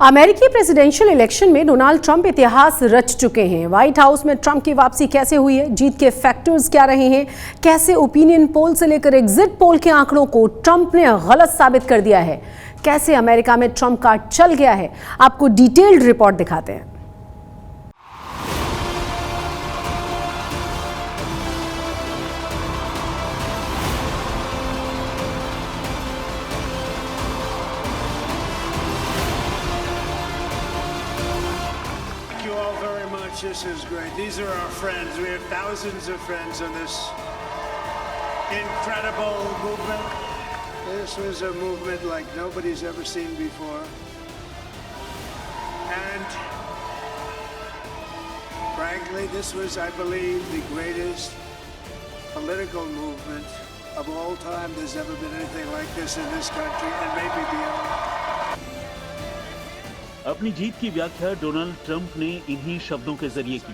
अमेरिकी presidential election में Donald Trump इतिहास रच चुके हैं। व्हाइट हाउस में ट्रंप की वापसी कैसे हुई है, जीत के फैक्टर्स क्या रहे हैं, कैसे ओपिनियन पोल से लेकर एग्जिट पोल के आंकड़ों को ट्रंप ने गलत साबित कर दिया है, कैसे अमेरिका में ट्रंप कार्ड चल गया है, आपको डिटेल्ड रिपोर्ट दिखाते हैं। This is great. These are our friends. We have thousands of friends in this incredible movement. This was a movement like nobody's ever seen before. And frankly, this was, I believe, the greatest political movement of all time. There's never been anything like this in this country and maybe beyond. अपनी जीत की व्याख्या Donald Trump ने इन्हीं शब्दों के जरिए की।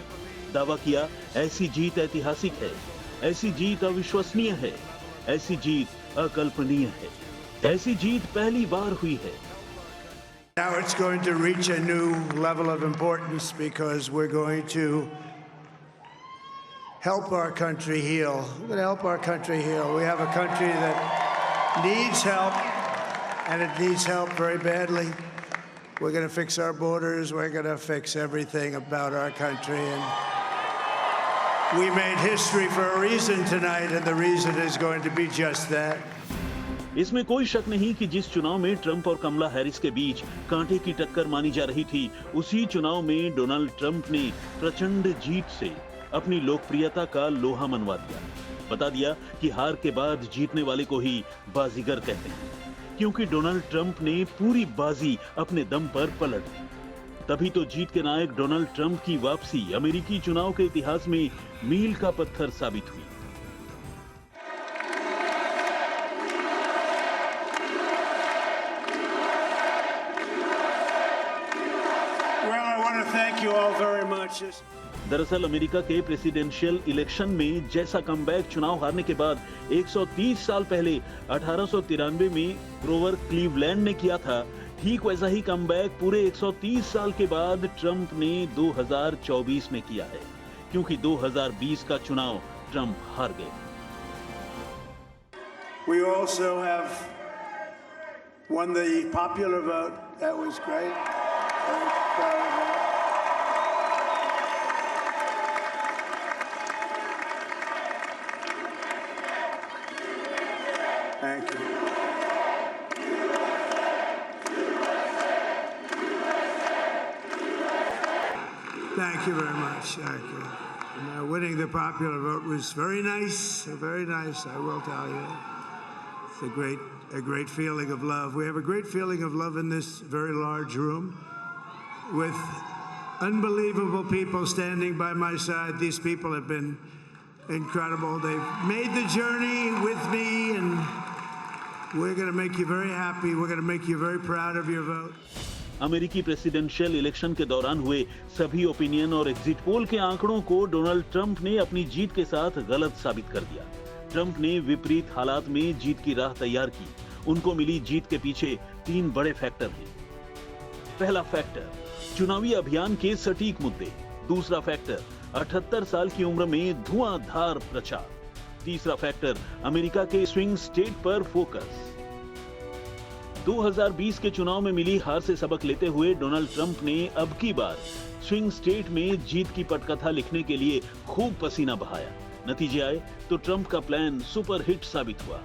दावा किया, ऐसी जीत ऐतिहासिक है, ऐसी जीत अविश्वसनीय है, ऐसी जीत अकल्पनीय है, ऐसी जीत पहली बार हुई है। Now it's going to reach a new level of importance because we're going to help our country heal. We're going to help our country heal. We have a country that needs help, and it needs help very badly. We're going to fix our borders. We're going to fix everything about our country. And we made history for a reason tonight, and the reason is going to be just that. इसमें कोई शक नहीं कि जिस चुनाव में Trump और कमला Harris के बीच कांटे की टक्कर मानी जा रही थी, उसी चुनाव में डोनाल्ड ट्रंप ने प्रचंड जीत से अपनी लोकप्रियता का लोहा मनवा दिया। बता दिया कि हार के बाद जीतने वाले को ही बाजीगर कहते हैं, क्योंकि डोनाल्ड ट्रंप ने पूरी बाजी अपने दम पर पलट दी। तभी तो जीत के नायक डोनाल्ड ट्रंप की वापसी अमेरिकी चुनाव के इतिहास में मील का पत्थर साबित हुई। Well, I want to thank you all very much. दरअसल अमेरिका के प्रेसिडेंशियल इलेक्शन में जैसा कमबैक चुनाव हारने के बाद 130 साल पहले 1893 में ग्रोवर क्लीवलैंड ने किया था, ठीक वैसा ही कमबैक पूरे 130 साल के बाद ट्रंप ने 2024 में किया है, क्योंकि 2020 का चुनाव ट्रंप हार गए। We also have won the popular vote. That was great. Very proud of that. Thank you. Thank you very much. Thank you. Winning the popular vote was very nice. Very nice, I will tell you. It's a great feeling of love. We have a great feeling of love in this very large room with unbelievable people standing by my side. These people have been incredible. They've made the journey with me, and we're going to make you very happy. We're going to make you very proud of your vote. अमेरिकी presidential election के दौरान हुए सभी opinion और exit poll के आंकड़ों को Donald Trump ने अपनी जीत के साथ गलत साबित कर दिया। ट्रंप ने विपरीत हालात में जीत की राह तैयार की। उनको मिली जीत के पीछे 3 बड़े फैक्टर हैं। पहला फैक्टर, चुनावी अभियान के सटीक मुद्दे। दूसरा फैक्टर, 78 साल की उम्र में धुआंधार प्रचार। तीसरा फैक्टर, अमेरिका के स्विंग स्टेट पर फोकस। 2020 के चुनाव में मिली हार से सबक लेते हुए डोनाल्ड ट्रंप ने अब की बार स्विंग स्टेट में जीत की पटकथा लिखने के लिए खूब पसीना बहाया। नतीजे आए तो ट्रंप का प्लान सुपर हिट साबित हुआ।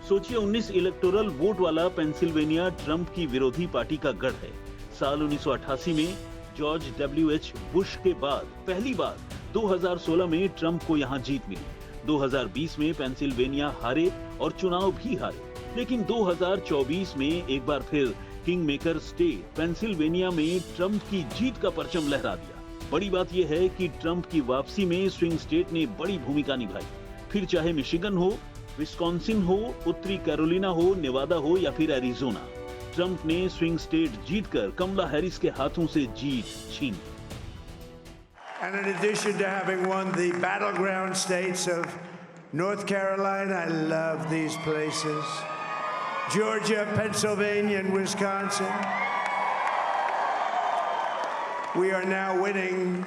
सोचिए, 19 इलेक्टोरल वोट वाला पेंसिल्वेनिया ट्रंप की विरोधी पार्टी का गढ़ है। साल 1988 में जॉर्ज W.H. बुश के बाद पहली बार 2016 में ट्रंप को यहां जीत मिली। 2020 में पेंसिल्वेनिया हारे और चुनाव भी हारे, लेकिन 2024 में एक बार फिर किंग मेकर स्टेट पेंसिल्वेनिया में ट्रंप की जीत का परचम लहरा दिया। बड़ी बात यह है कि ट्रंप की वापसी में स्विंग स्टेट ने बड़ी भूमिका निभाई। फिर चाहे मिशिगन हो, विस्कॉन्सिन हो, उत्तरी कैरोलिना हो, नेवादा हो या फिर एरिजोना, ट्रंप ने स्विंग स्टेट जीतकर कमला हैरिस के हाथों से जीत छीन ली। And in addition to having won the battleground states of North Carolina, I love these places. Georgia, Pennsylvania, and Wisconsin. We are now winning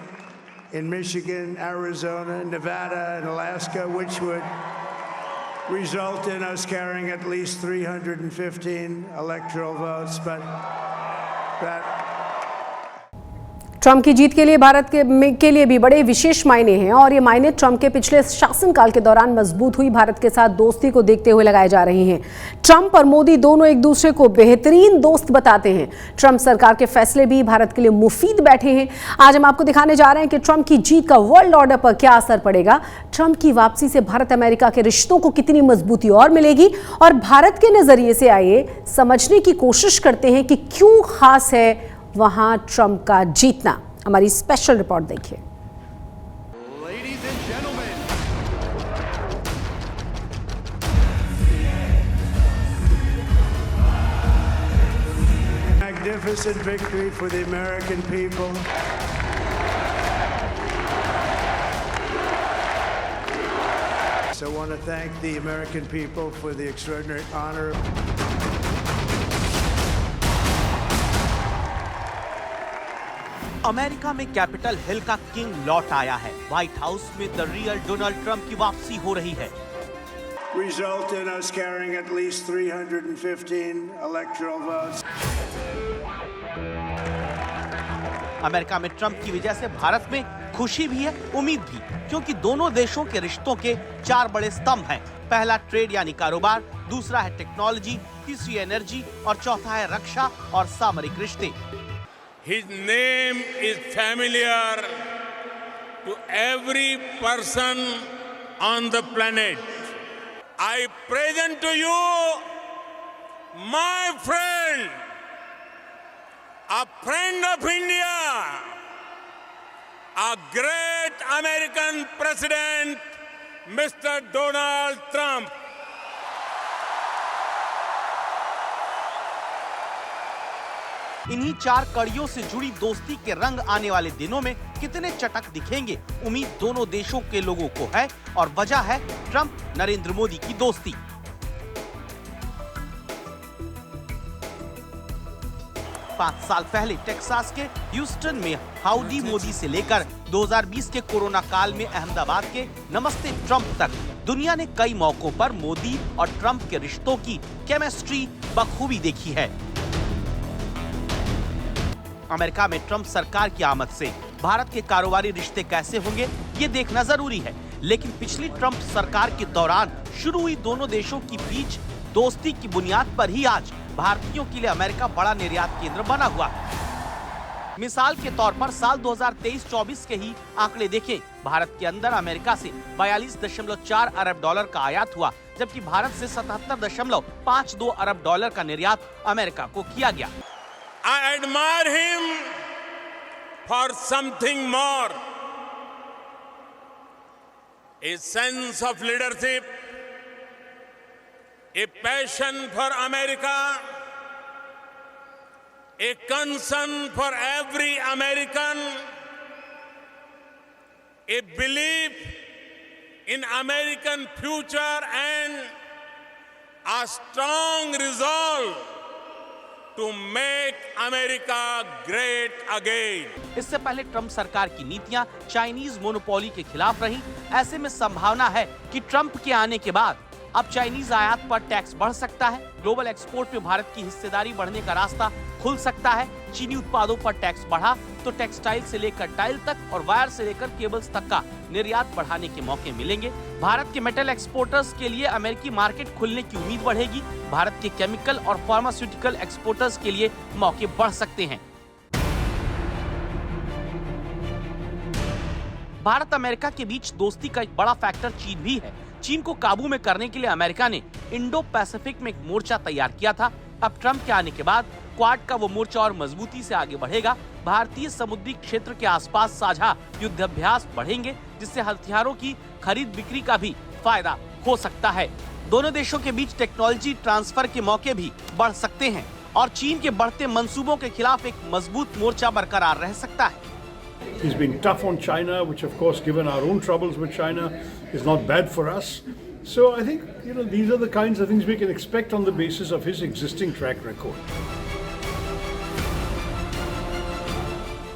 in Michigan, Arizona, Nevada, and Alaska, which would result in us carrying at least 315 electoral votes. But that Trump की जीत के लिए भारत के लिए भी बड़े विशेष मायने हैं और ये मायने ट्रंप के पिछले शासनकाल के दौरान मजबूत हुई भारत के साथ दोस्ती को देखते हुए लगाए जा रहे हैं। ट्रंप और मोदी दोनों एक दूसरे को बेहतरीन दोस्त बताते हैं। ट्रंप सरकार के फैसले भी भारत के लिए मुफीद बैठे हैं। आज हम आपको दिखाने जा रहे हैं कि ट्रंप की जीत का वर्ल्ड ऑर्डर पर क्या असर पड़ेगा, ट्रंप की वापसी से भारत अमेरिका के रिश्तों को कितनी मजबूती और मिलेगी, और भारत के नजरिए से आइए समझने की कोशिश करते हैं कि क्यों खास है वहां ट्रंप का जीतना। हमारी स्पेशल रिपोर्ट देखिए। Ladies and gentlemen, magnificent victory for the American people. So I want to thank the American people for the extraordinary honor. America में कैपिटल हिल का किंग लौट आया है। व्हाइट हाउस में द रियल डोनाल्ड ट्रंप की वापसी हो रही है। Result in us carrying at least 315 electoral votes. America में ट्रंप की वजह से भारत में खुशी भी है, उम्मीद भी, क्योंकि दोनों देशों के रिश्तों के 4 बड़े स्तंभ हैं। पहला ट्रेड यानी कारोबार, दूसरा है टेक्नोलॉजी, तीसरी एनर्जी और चौथा है रक्षा और सामरिक रिश्ते। His name is familiar to every person on the planet. I present to you my friend, a friend of India, a great American president, Mr. Donald Trump. इन्हीं 4 कड़ियों से जुड़ी दोस्ती के रंग आने वाले दिनों में कितने चटक दिखेंगे, उम्मीद दोनों देशों के लोगों को है, और वजह है ट्रंप नरेंद्र मोदी की दोस्ती। पांच साल पहले टेक्सास के ह्यूस्टन में हाउडी मोदी से लेकर 2020 के कोरोना काल में अहमदाबाद के नमस्ते ट्रंप तक दुनिया ने कई मौकों पर मोदी और ट्रंप के रिश्तों की केमिस्ट्री बखूबी देखी है। अमेरिका में ट्रंप सरकार की आमद से भारत के कारोबारी रिश्ते कैसे होंगे ये देखना जरूरी है, लेकिन पिछली ट्रंप सरकार के दौरान शुरू हुई दोनों देशों के बीच दोस्ती की बुनियाद पर ही आज भारतीयों के लिए अमेरिका बड़ा निर्यात केंद्र बना हुआ है। मिसाल के तौर पर साल 2023-24 के ही आंकड़े देखें, भारत के अंदर अमेरिका से 42.4 अरब डॉलर का आयात हुआ, जबकि भारत से 77.52 अरब डॉलर का निर्यात अमेरिका को किया गया। I admire him for something more, a sense of leadership, a passion for America, a concern for every American, a belief in American future, and a strong resolve to make America great again. इससे पहले Trump सरकार की नीतियां Chinese monopoly के खिलाफ रही। ऐसे में संभावना है कि ट्रंप के आने के बाद अब चाइनीज आयात पर टैक्स बढ़ सकता है, ग्लोबल एक्सपोर्ट में भारत की हिस्सेदारी बढ़ने का रास्ता खुल सकता है। चीनी उत्पादों पर टैक्स बढ़ा तो टेक्सटाइल से लेकर टाइल तक और वायर से लेकर केबल्स तक का निर्यात बढ़ाने के मौके मिलेंगे। भारत के मेटल एक्सपोर्टर्स के लिए अमेरिकी मार्केट खुलने की उम्मीद बढ़ेगी। भारत के केमिकल और फार्मास्यूटिकल एक्सपोर्टर्स के लिए मौके बढ़ सकते हैं। भारत अमेरिका के बीच दोस्ती का एक बड़ा फैक्टर चीन भी है। चीन को काबू में करने के लिए अमेरिका ने इंडो पैसिफिक में एक मोर्चा तैयार किया था। अब ट्रंप के आने के बाद क्वाड का वो मोर्चा और मजबूती से आगे बढ़ेगा। भारतीय समुद्री क्षेत्र के आसपास साझा युद्धाभ्यास बढ़ेंगे, जिससे हथियारों की खरीद बिक्री का भी फायदा हो सकता है। दोनों देशों के बीच टेक्नोलॉजी ट्रांसफर के मौके भी बढ़ सकते हैं और चीन के बढ़ते मंसूबों के खिलाफ एक मजबूत मोर्चा बरकरार रह सकता है। He's been tough on China, which of course, given our own troubles with China, is not bad for us. So I think, these are the kinds of things we can expect on the basis of his existing track record.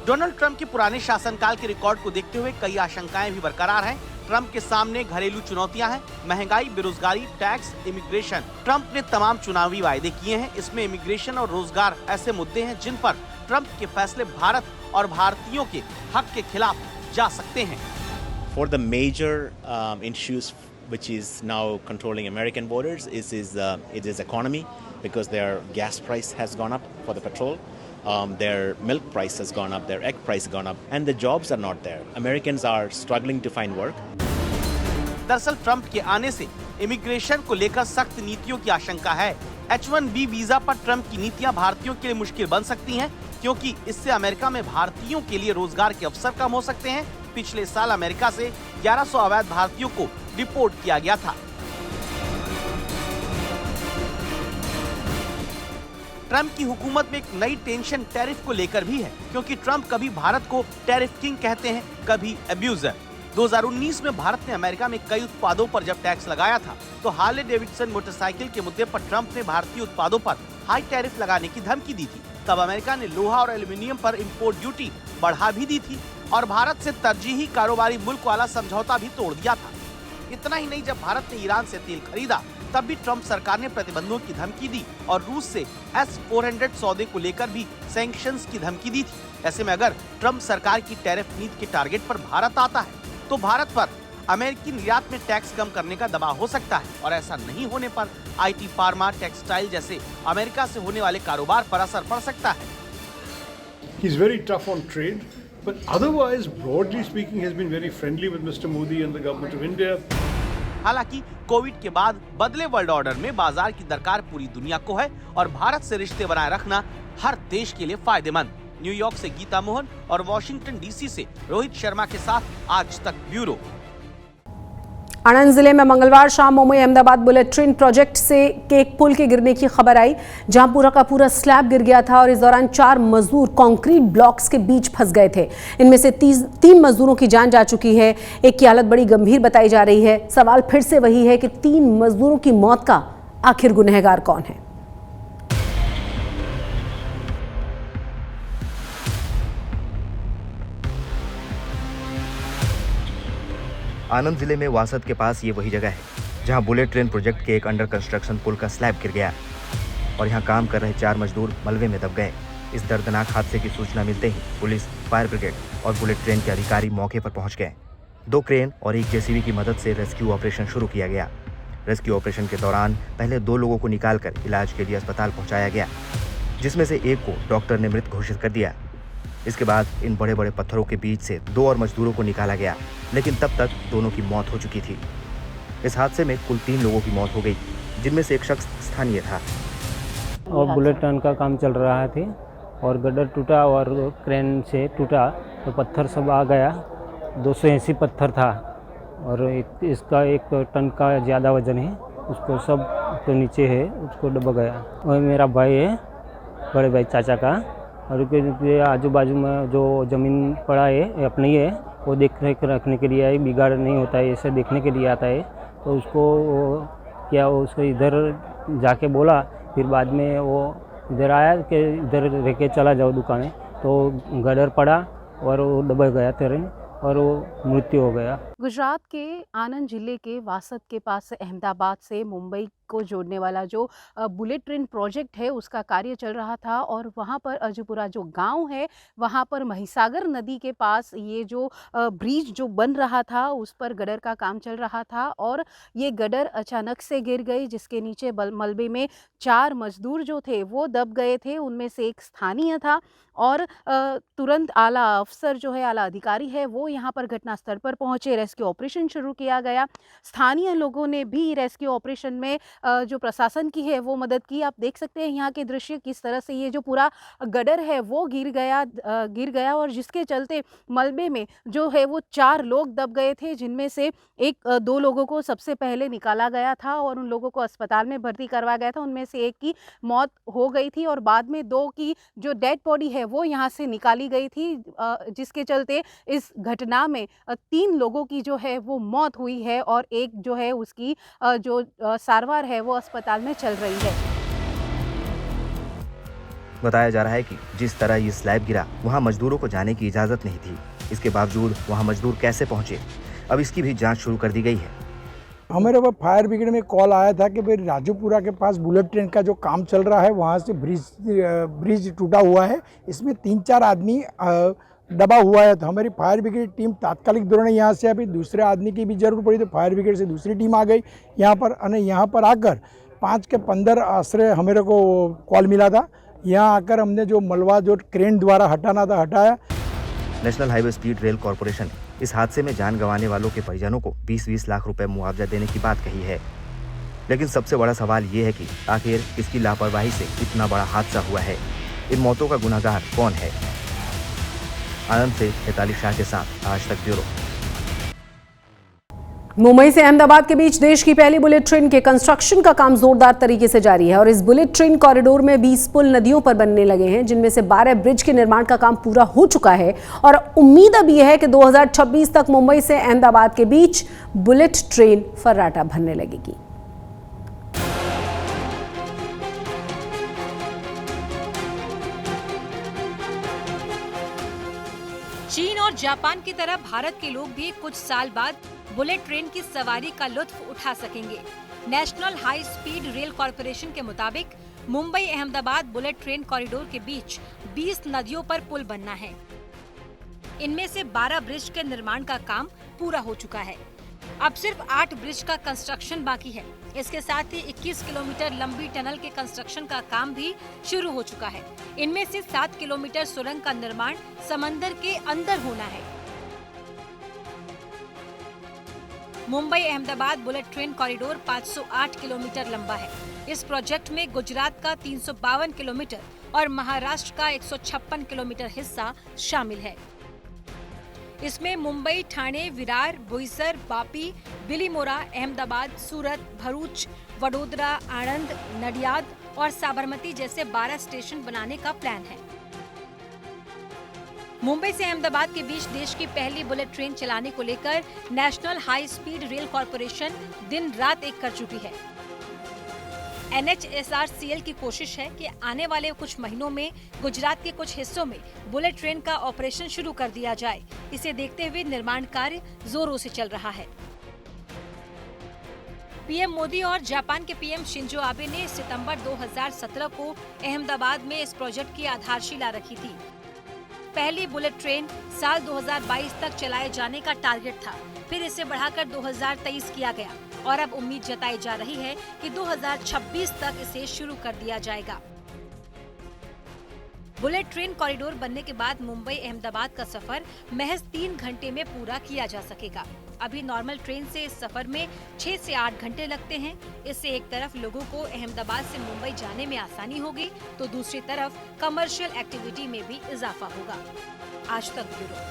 Donald Trump के पुराने शासनकाल के record को देखते हुए कई आशंकाएं भी बरकरार हैं। ट्रंप के सामने घरेलू चुनौतियां हैं, महंगाई, बेरोजगारी, टैक्स, इमिग्रेशन। ट्रंप ने तमाम चुनावी वायदे किए हैं, इसमें इमिग्रेशन और रोजगार ऐसे मुद्दे हैं जिन पर ट्रंप के फैसले भारत और भारतीयों के हक के खिलाफ जा सकते हैं। For the major issues which is now controlling American borders it is economy, because their gas price has gone up for the petrol, their milk price has gone up, their egg price has gone up, and the jobs are not there. Americans are struggling to find work. दरअसल Trump के आने से immigration को लेकर सख्त नीतियों की आशंका है। H-1B वीजा पर ट्रंप की नीतियां भारतीयों के लिए मुश्किल बन सकती हैं, क्योंकि इससे अमेरिका में भारतीयों के लिए रोजगार के अवसर कम हो सकते हैं। पिछले साल अमेरिका से 1100 अवैध भारतीयों को डिपोर्ट किया गया था। ट्रंप की हुकूमत में एक नई टेंशन टैरिफ को लेकर भी है, क्योंकि ट्रंप कभी भारत को टैरिफ किंग कहते हैं, कभी अब्यूजर। 2019 में भारत ने अमेरिका में कई उत्पादों पर जब टैक्स लगाया था, तो हार्ले डेविडसन मोटरसाइकिल के मुद्दे पर ट्रंप ने भारतीय उत्पादों पर हाई टैरिफ लगाने की धमकी दी थी। तब अमेरिका ने लोहा और एल्यूमिनियम पर इंपोर्ट ड्यूटी बढ़ा भी दी थी और भारत से तरजीही कारोबारी मुल्क वाला समझौता भी तोड़ दिया था। इतना ही नहीं, जब भारत ने ईरान से तेल खरीदा तब भी ट्रंप सरकार ने प्रतिबंधों की धमकी दी और रूस से S-400 सौदे को लेकर भी सैंक्शंस की धमकी दी थी। ऐसे में अगर ट्रंप सरकार की टैरिफ नीति के टारगेट पर भारत आता है, तो भारत पर अमेरिकी निर्यात में टैक्स कम करने का दबाव हो सकता है, और ऐसा नहीं होने पर IT, फार्मा, टेक्सटाइल जैसे अमेरिका से होने वाले कारोबार पर असर पड़ सकता है। He's very tough on trade, but otherwise, broadly speaking, he has been very friendly with Mr. Modi and the government of India. हालांकि कोविड के बाद बदले वर्ल्ड ऑर्डर में बाजार की दरकार पूरी दुनिया को है और भारत से रिश्ते बनाए रखना हर देश के लिए फायदेमंद। न्यूयॉर्क से गीता मोहन और वॉशिंगटन DC से रोहित शर्मा के साथ आज तक ब्यूरो। आणंद जिले में मंगलवार शाम Mumbai Ahmedabad bullet train project से एक पुल के गिरने की खबर आई, जहां पूरा का पूरा स्लैब गिर गया था और इस दौरान 4 मजदूर कंक्रीट ब्लॉक्स के बीच फंस गए थे। इनमें से 3 मजदूरों की जान जा चुकी है, एक की हालत बड़ी गंभीर बताई जा रही है। सवाल फिर से वही है कि 3 मजदूरों की मौत का आखिर गुनहगार कौन है? आनंद जिले में वासद के पास ये वही जगह है जहां बुलेट ट्रेन प्रोजेक्ट के एक अंडर कंस्ट्रक्शन पुल का स्लैब गिर गया और यहां काम कर रहे 4 मजदूर मलबे में दब गए। इस दर्दनाक हादसे की सूचना मिलते ही पुलिस, फायर ब्रिगेड और बुलेट ट्रेन के अधिकारी मौके पर पहुंच गए। 2 क्रेन और एक JCB की मदद से रेस्क्यू ऑपरेशन शुरू किया गया। रेस्क्यू ऑपरेशन के दौरान पहले 2 लोगों को निकालकर इलाज के लिए अस्पताल पहुँचाया गया, जिसमें से एक को डॉक्टर ने मृत घोषित कर दिया। इसके बाद इन बड़े बड़े पत्थरों के बीच से 2 और मजदूरों को निकाला गया, लेकिन तब तक दोनों की मौत हो चुकी थी। इस हादसे में कुल 3 लोगों की मौत हो गई, जिनमें से एक शख्स स्थानीय था। और बुलेट ट्रेन का काम चल रहा था और गड्ढर टूटा और क्रेन से टूटा तो पत्थर सब आ गया। 280 पत्थर था और इसका 1 टन का ज़्यादा वजन है, उसको सब तो नीचे है, उसको डूब गया। और मेरा भाई है, बड़े भाई चाचा का, और उसके आजू बाजू में जो ज़मीन पड़ा है अपनी है, वो देख रेख रखने के लिए है, बिगाड़ नहीं होता है, ऐसे देखने के लिए आता है। तो उसको क्या उसको इधर जाके बोला, फिर बाद में वो इधर आया कि इधर रह के चला जाओ दुकानें, तो गडर पड़ा और वो दब गया ट्रेन और वो मृत्यु हो गया। गुजरात के आनंद जिले के वासद के पास अहमदाबाद से मुंबई को जोड़ने वाला जो बुलेट ट्रेन प्रोजेक्ट है, उसका कार्य चल रहा था और वहाँ पर अजपुरा जो गांव है, वहाँ पर महिसागर नदी के पास ये जो ब्रिज जो बन रहा था, उस पर गडर का काम चल रहा था और ये गडर अचानक से गिर गई, जिसके नीचे मलबे में 4 मजदूर जो थे वो दब गए थे। उनमें से एक स्थानीय था और तुरंत आला अफसर जो है, आला अधिकारी है, वो यहाँ पर घटनास्थल पर पहुँचे। रेस्क्यू ऑपरेशन शुरू किया गया। स्थानीय लोगों ने भी रेस्क्यू ऑपरेशन में जो प्रशासन की है वो मदद की। आप देख सकते हैं यहाँ के दृश्य, किस तरह से ये जो पूरा गडर है वो गिर गया और जिसके चलते मलबे में जो है वो 4 लोग दब गए थे, जिनमें से 2 लोगों को सबसे पहले निकाला गया था और उन लोगों को अस्पताल में भर्ती करवाया गया था। उनमें से एक की मौत हो गई थी और बाद में 2 की जो डेड बॉडी है वो यहाँ से निकाली गई थी, जिसके चलते इस घटना में 3 लोगों की जो है वो मौत हुई है और एक जो है उसकी जो सारवार है वो अस्पताल में चल रही है। बताया जा रहा है कि जिस तरह ये स्लैब गिरा वहाँ मजदूरों को जाने की इजाज़त नहीं थी। इसके बावजूद वहाँ मजदूर कैसे पहुँचे, अब इसकी भी जाँच शुरू कर दी गई है। हमारे पास फायर ब्रिगेड में कॉल आया था कि भाई राजूपुरा के पास बुलेट ट्रेन का जो काम चल रहा है वहाँ से ब्रिज टूटा हुआ है, इसमें 3-4 आदमी दबा हुआ है। तो हमारी फायर ब्रिगेड टीम तात्कालिक दौरान यहाँ से, अभी दूसरे आदमी की भी जरूरत पड़ी तो फायर ब्रिगेड से दूसरी टीम आ गई यहाँ पर। और यहाँ पर आकर 5 के 15 आश्रय हमारे को कॉल मिला था। यहाँ आकर हमने जो मलबा जो क्रेन द्वारा हटाना था हटाया। National highway speed rail corporation इस हादसे में जान गंवाने वालों के परिजनों को 20-20 लाख रुपए मुआवजा देने की बात कही है। लेकिन सबसे बड़ा सवाल ये है कि आखिर किसकी लापरवाही से इतना बड़ा हादसा हुआ है, इन मौतों का गुनाहगार कौन है। आनंद से हेताली शाह के साथ आज तक ब्यूरो। मुंबई से अहमदाबाद के बीच देश की पहली बुलेट ट्रेन के कंस्ट्रक्शन का काम जोरदार तरीके से जारी है और इस बुलेट ट्रेन कॉरिडोर में 20 पुल नदियों पर बनने लगे हैं, जिनमें से 12 ब्रिज के निर्माण का काम पूरा हो चुका है और उम्मीद अब यह है कि 2026 तक मुंबई से अहमदाबाद के बीच बुलेट ट्रेन फर्राटा भरने लगेगी। चीन और जापान की तरह भारत के लोग भी कुछ साल बाद बुलेट ट्रेन की सवारी का लुत्फ उठा सकेंगे। National high speed rail corporation के मुताबिक Mumbai Ahmedabad bullet train corridor के बीच 20 नदियों पर पुल बनना है। इनमें से 12 ब्रिज के निर्माण का काम पूरा हो चुका है। अब सिर्फ 8 ब्रिज का कंस्ट्रक्शन बाकी है। इसके साथ ही 21 किलोमीटर लंबी टनल के कंस्ट्रक्शन का काम भी शुरू हो चुका है। इनमें से 7 किलोमीटर सुरंग का निर्माण समंदर के अंदर होना है। Mumbai Ahmedabad bullet train corridor 508 kilometre लंबा है। इस प्रोजेक्ट में गुजरात का 352 किलोमीटर और महाराष्ट्र का 156 किलोमीटर हिस्सा शामिल है। इसमें मुंबई, ठाणे, विरार, बोईसर, वापी, बिलीमोरा, अहमदाबाद, सूरत, भरूच, वडोदरा, आणंद, नडियाद और साबरमती जैसे 12 स्टेशन बनाने का प्लान है। मुंबई से अहमदाबाद के बीच देश की पहली बुलेट ट्रेन चलाने को लेकर national high speed rail corporation दिन रात एक कर चुकी है। NHSRCL की कोशिश है कि आने वाले कुछ महीनों में गुजरात के कुछ हिस्सों में बुलेट ट्रेन का ऑपरेशन शुरू कर दिया जाए। इसे देखते हुए निर्माण कार्य जोरों से चल रहा है। पीएम मोदी और जापान के पीएम शिंजो आबे ने सितंबर 2017 को अहमदाबाद में इस प्रोजेक्ट की आधारशिला रखी थी। पहली बुलेट ट्रेन साल 2022 तक चलाए जाने का टारगेट था, फिर इसे बढ़ाकर 2023 किया गया और अब उम्मीद जताई जा रही है कि 2026 तक इसे शुरू कर दिया जाएगा। बुलेट ट्रेन कॉरिडोर बनने के बाद मुंबई अहमदाबाद का सफर महज 3 घंटे में पूरा किया जा सकेगा। अभी नॉर्मल ट्रेन से इस सफर में 6 से 8 घंटे लगते हैं। इससे एक तरफ लोगों को अहमदाबाद से मुंबई जाने में आसानी होगी तो दूसरी तरफ कमर्शियल एक्टिविटी में भी इजाफा होगा। आज तक ब्यूरो।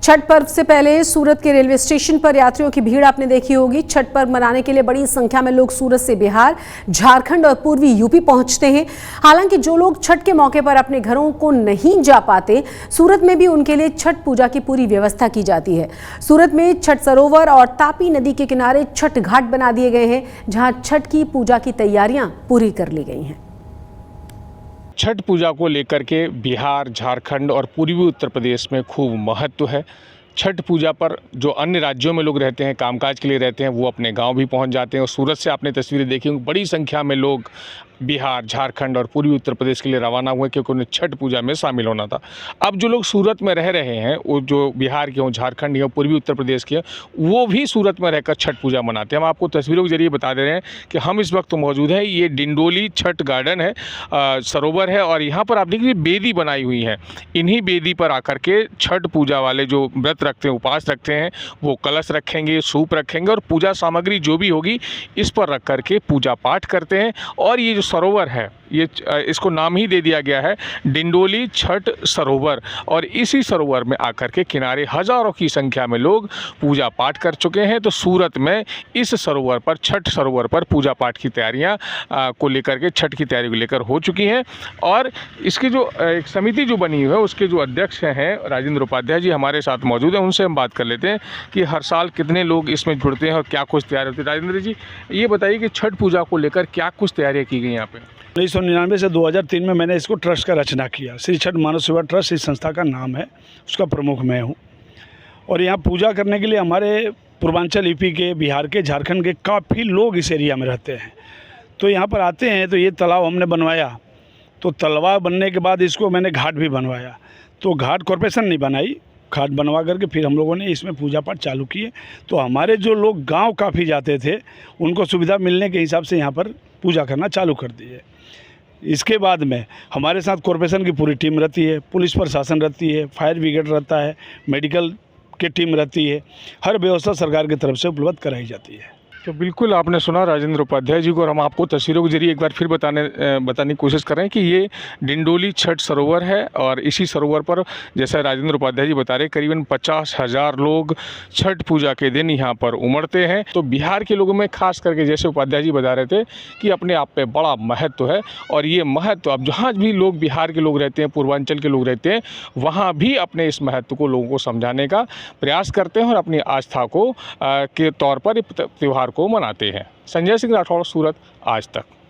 छठ पर्व से पहले सूरत के रेलवे स्टेशन पर यात्रियों की भीड़ आपने देखी होगी। छठ पर्व मनाने के लिए बड़ी संख्या में लोग सूरत से बिहार, झारखंड और पूर्वी यूपी पहुंचते हैं। हालांकि जो लोग छठ के मौके पर अपने घरों को नहीं जा पाते, सूरत में भी उनके लिए छठ पूजा की पूरी व्यवस्था की जाती है। सूरत में छठ सरोवर और तापी नदी के किनारे छठ घाट बना दिए गए हैं, जहां छठ की पूजा की तैयारियां पूरी कर ली गई हैं। छठ पूजा को लेकर के बिहार, झारखंड और पूर्वी उत्तर प्रदेश में खूब महत्व है। छठ पूजा पर जो अन्य राज्यों में लोग रहते हैं, कामकाज के लिए रहते हैं, वो अपने गांव भी पहुंच जाते हैं और सूरत से आपने तस्वीरें देखी होंगी, बड़ी संख्या में लोग बिहार, झारखंड और पूर्वी उत्तर प्रदेश के लिए रवाना हुए क्योंकि उन्हें छठ पूजा में शामिल होना था। अब जो लोग सूरत में रह रहे हैं, वो जो बिहार के हों, झारखंड के हों, पूर्वी उत्तर प्रदेश के, वो भी सूरत में रहकर छठ पूजा मनाते हैं। हम आपको तस्वीरों के जरिए बता दे रहे हैं कि हम इस वक्त मौजूद हैं, ये डिंडोली छठ गार्डन है, सरोवर है और यहाँ पर आप देखिए बेदी बनाई हुई है। इन्हीं बेदी पर आकर के छठ पूजा वाले जो व्रत रखते हैं, उपास रखते हैं, वो कलश रखेंगे, सूप रखेंगे और पूजा सामग्री जो भी होगी इस पर रख करके पूजा पाठ करते हैं। और ये जो सरोवर है ये इसको नाम ही दे दिया गया है डिंडोली छठ सरोवर। और इसी सरोवर में आकर के किनारे हज़ारों की संख्या में लोग पूजा पाठ कर चुके हैं। तो सूरत में इस सरोवर पर, छठ सरोवर पर पूजा पाठ की तैयारियां को लेकर के, छठ की तैयारी को लेकर हो चुकी हैं। और इसकी जो एक समिति जो बनी हुई है उसके जो अध्यक्ष हैं राजेंद्र उपाध्याय जी हमारे साथ मौजूद हैं। उनसे हम बात कर लेते हैं कि हर साल कितने लोग इसमें जुड़ते हैं और क्या कुछ तैयारी होती है। राजेंद्र जी, ये बताइए कि छठ पूजा को लेकर क्या कुछ तैयारियां की गई यहाँ पे? 1999 से 2003 में मैंने इसको ट्रस्ट का रचना किया। श्री छठ मानव सेवा ट्रस्ट इस संस्था का नाम है, उसका प्रमुख मैं हूँ। और यहाँ पूजा करने के लिए हमारे पूर्वांचल यूपी के, बिहार के, झारखंड के काफ़ी लोग इस एरिया में रहते हैं। तो यहाँ पर आते हैं। तो ये तालाब हमने बनवाया, तो तालाब बनने के बाद इसको मैंने घाट भी बनवाया। तो घाट कॉरपोरेशन नहीं बनाई, घाट बनवा करके फिर हम लोगों ने इसमें पूजा पाठ चालू किए। तो हमारे जो लोग गांव काफ़ी जाते थे उनको सुविधा मिलने के हिसाब से यहाँ पर पूजा करना चालू कर दिए। इसके बाद में हमारे साथ कॉरपोरेशन की पूरी टीम रहती है, पुलिस प्रशासन रहती है, फायर ब्रिगेड रहता है, मेडिकल की टीम रहती है। हर व्यवस्था सरकार की तरफ से उपलब्ध कराई जाती है। तो बिल्कुल आपने सुना राजेंद्र उपाध्याय जी को, और हम आपको तस्वीरों के जरिए एक बार फिर बताने की कोशिश कर रहे हैं कि ये डिंडोली छठ सरोवर है। और इसी सरोवर पर, जैसा राजेंद्र उपाध्याय जी बता रहे, करीबन 50,000 लोग छठ पूजा के दिन यहाँ पर उमड़ते हैं। तो बिहार के लोगों में खास करके, जैसे उपाध्याय जी बता रहे थे, कि अपने आप पे बड़ा महत्व है। और ये महत्व अब जहाँ भी लोग बिहार के लोग रहते हैं, पूर्वांचल के लोग रहते हैं, वहाँ भी अपने इस महत्व को लोगों को समझाने का प्रयास करते हैं और अपनी आस्था को के तौर पर त्यौहार को मनाते हैं। संजय सिंह राठौड़, सूरत, आज तक।